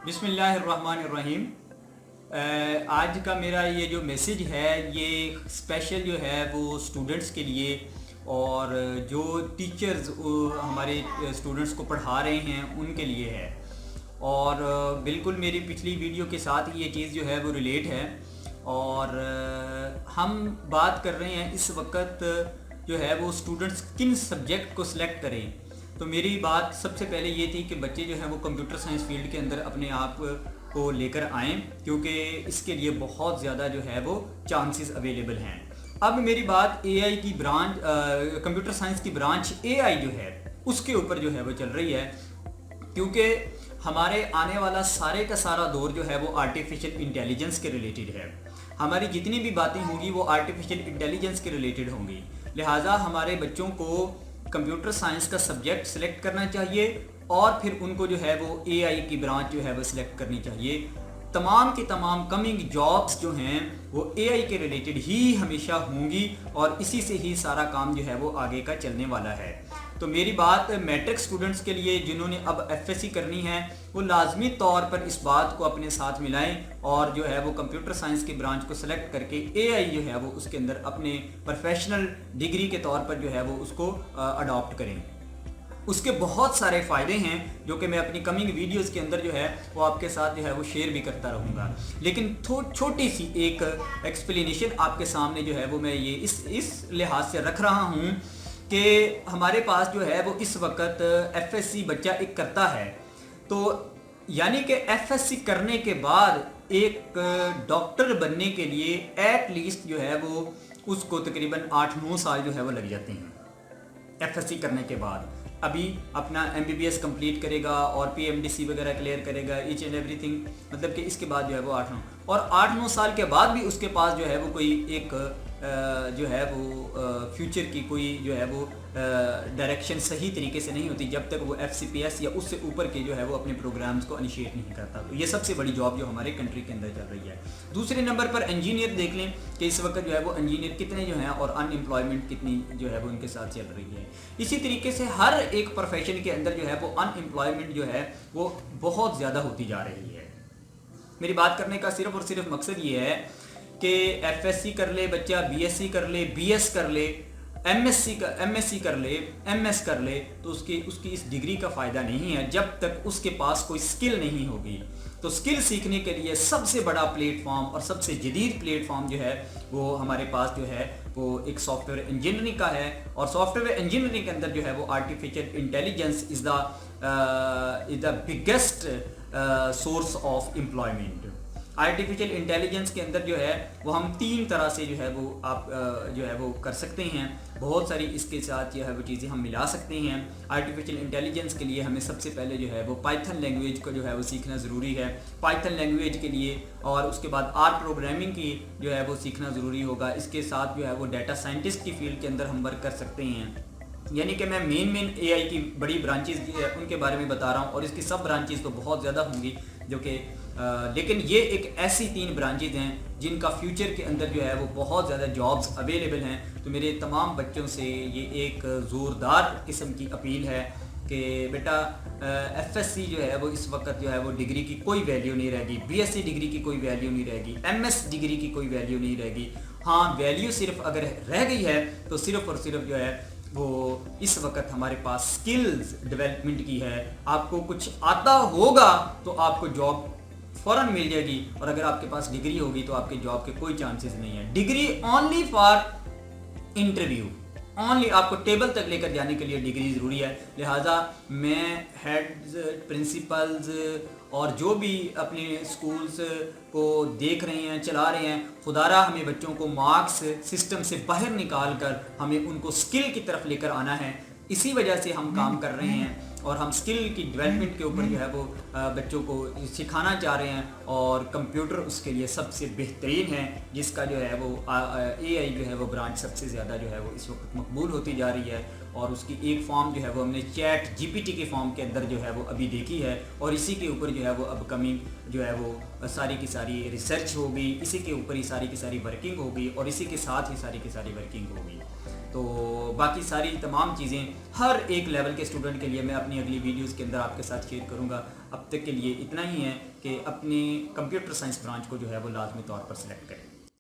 बिस्मिल्लाहिर्रहमानिर्रहीम। आज का मेरा ये जो मैसेज है ये स्पेशल जो है वो स्टूडेंट्स के लिए और जो टीचर्स हमारे स्टूडेंट्स को पढ़ा रहे हैं उनके लिए है। और बिल्कुल मेरी पिछली वीडियो के साथ ही ये चीज़ जो है वो रिलेट है। और हम बात कर रहे हैं इस वक्त जो है वो स्टूडेंट्स किन सब्जेक्ट को सिलेक्ट करें। तो मेरी बात सबसे पहले ये थी कि बच्चे जो हैं वो कंप्यूटर साइंस फील्ड के अंदर अपने आप को लेकर आएँ, क्योंकि इसके लिए बहुत ज़्यादा जो है वो चांसेस अवेलेबल हैं। अब मेरी बात एआई की ब्रांच, कंप्यूटर साइंस की ब्रांच एआई जो है उसके ऊपर जो है वो चल रही है, क्योंकि हमारे आने वाला सारे का सारा दौर जो है वो आर्टिफिशियल इंटेलिजेंस के रिलेटेड है। हमारी जितनी भी बातें होंगी वो आर्टिफिशियल इंटेलिजेंस के रिलेटेड होंगी। लिहाजा हमारे बच्चों को कंप्यूटर साइंस का सब्जेक्ट सिलेक्ट करना चाहिए और फिर उनको जो है वो एआई की ब्रांच जो है वो सिलेक्ट करनी चाहिए। तमाम की तमाम कमिंग जॉब्स जो हैं वो एआई के रिलेटेड ही हमेशा होंगी और इसी से ही सारा काम जो है वो आगे का चलने वाला है। तो मेरी बात मैट्रिक स्टूडेंट्स के लिए जिन्होंने अब एफएससी करनी है वो लाजमी तौर पर इस बात को अपने साथ मिलाएं और जो है वो कंप्यूटर साइंस की ब्रांच को सिलेक्ट करके एआई जो है वो उसके अंदर अपने प्रोफेशनल डिग्री के तौर पर जो है वो उसको अडॉप्ट करें। उसके बहुत सारे फ़ायदे हैं जो कि मैं अपनी कमिंग वीडियोस के अंदर जो है वो आपके साथ जो है वो शेयर भी करता रहूँगा। लेकिन छोटी सी एक एक्सप्लेनेशन आपके सामने जो है वो मैं ये इस लिहाज से रख रहा हूँ कि हमारे पास जो है वो इस वक्त एफएससी बच्चा एक करता है, तो यानी कि एफएससी करने के बाद एक डॉक्टर बनने के लिए एट लीस्ट जो है वो उसको तकरीबन 8-9 साल जो है वो लग जाते हैं एफएससी करने के बाद। अभी अपना एमबीबीएस कंप्लीट करेगा और पीएमडीसी वगैरह क्लियर करेगा, ईच एंड एवरीथिंग, मतलब कि इसके बाद जो है वो 8-9 और 8-9 साल के बाद भी उसके पास जो है वो कोई एक जो है वो फ्यूचर की कोई जो है वो डायरेक्शन सही तरीके से नहीं होती जब तक वो एफसीपीएस या उससे ऊपर के जो है वो अपने प्रोग्राम्स को इनिशिएट नहीं करता। तो ये सबसे बड़ी जॉब जो हमारे कंट्री के अंदर चल रही है। दूसरे नंबर पर इंजीनियर देख लें कि इस वक्त जो है वो इंजीनियर कितने जो हैं और अनएम्प्लॉयमेंट कितनी जो है वो उनके साथ चल रही है। इसी तरीके से हर एक प्रोफेशन के अंदर जो है वो अनएम्प्लॉयमेंट जो है वो बहुत ज़्यादा होती जा रही है। मेरी बात करने का सिर्फ और सिर्फ मकसद ये है कि एफएससी कर ले बच्चा, बीएससी कर ले, बीएस कर ले, एमएससी कर ले, एमएस कर ले, तो उसकी इस डिग्री का फ़ायदा नहीं है जब तक उसके पास कोई स्किल नहीं होगी। तो स्किल सीखने के लिए सबसे बड़ा प्लेटफॉर्म और सबसे जदीद प्लेटफॉर्म जो है वो हमारे पास जो है वो एक सॉफ्टवेयर इंजीनियरिंग का है। और सॉफ्टवेयर इंजीनियरिंग के अंदर जो है वो artificial intelligence is the biggest source of employment. Artificial intelligence के अंदर जो है वो हम 3 तरह से जो है वो आप जो है वो कर सकते हैं। बहुत सारी इसके साथ जो है वो चीज़ें हम मिला सकते हैं। आर्टिफिशियल इंटेलिजेंस के लिए हमें सबसे पहले जो है वो पाइथन लैंग्वेज को जो है वो सीखना ज़रूरी है। पाइथन लैंग्वेज के लिए और उसके बाद आर प्रोग्रामिंग की जो है वो सीखना ज़रूरी होगा। इसके साथ जो है वो डाटा साइंटिस्ट की फील्ड के अंदर हम वर्क कर सकते हैं। यानी कि मैं मेन एआई की बड़ी ब्रांचेस उनके बारे में बता रहा हूँ और इसकी सब ब्रांचेस तो बहुत ज़्यादा होंगी जो कि लेकिन ये एक ऐसी 3 ब्रांचेज हैं जिनका फ्यूचर के अंदर जो है वो बहुत ज़्यादा जॉब्स अवेलेबल हैं। तो मेरे तमाम बच्चों से ये एक ज़ोरदार किस्म की अपील है कि बेटा एफएससी जो है वो इस वक्त जो है वो डिग्री की कोई वैल्यू नहीं रहेगी, बीएससी डिग्री की कोई वैल्यू नहीं रहेगी, एमएस डिग्री की कोई वैल्यू नहीं रहेगी। हाँ, वैल्यू सिर्फ अगर रह गई है तो सिर्फ और सिर्फ जो है वो इस वक्त हमारे पास स्किल्स डेवलपमेंट की है। आपको कुछ आता होगा तो आपको जॉब फ़ौरन मिल जाएगी और अगर आपके पास डिग्री होगी तो आपके जॉब के कोई चांसेस नहीं है। Degree only for interview, only आपको टेबल तक लेकर जाने के लिए डिग्री ज़रूरी है। लिहाजा मैं हेड्स, प्रिंसिपल्स और जो भी अपने स्कूल्स को देख रहे हैं, चला रहे हैं, खुदारा हमें बच्चों को मार्क्स सिस्टम से बाहर निकाल कर हमें उनको स्किल की तरफ लेकर आना है। इसी वजह से हम काम कर रहे हैं और हम स्किल की डेवलपमेंट के ऊपर जो है वो बच्चों को सिखाना चाह रहे हैं और कंप्यूटर उसके लिए सबसे बेहतरीन है, जिसका जो है वो एआई जो है वो ब्रांच सबसे ज़्यादा जो है वो इस वक्त मकबूल होती जा रही है। और उसकी एक फॉर्म जो है वो हमने चैट जीपीटी के फॉर्म के अंदर जो है वो अभी देखी है और इसी के ऊपर जो है वो अपकमिंग जो है वो सारी की सारी रिसर्च होगी, इसी के ऊपर ही सारी की सारी वर्किंग होगी और इसी के साथ ही सारी की सारी वर्किंग होगी। तो बाकी सारी तमाम चीज़ें हर एक लेवल के स्टूडेंट के लिए मैं अपनी अगली वीडियोस के अंदर आपके साथ शेयर करूंगा। अब तक के लिए इतना ही है कि अपने कंप्यूटर साइंस ब्रांच को जो है वो लाजमी तौर पर सिलेक्ट करें।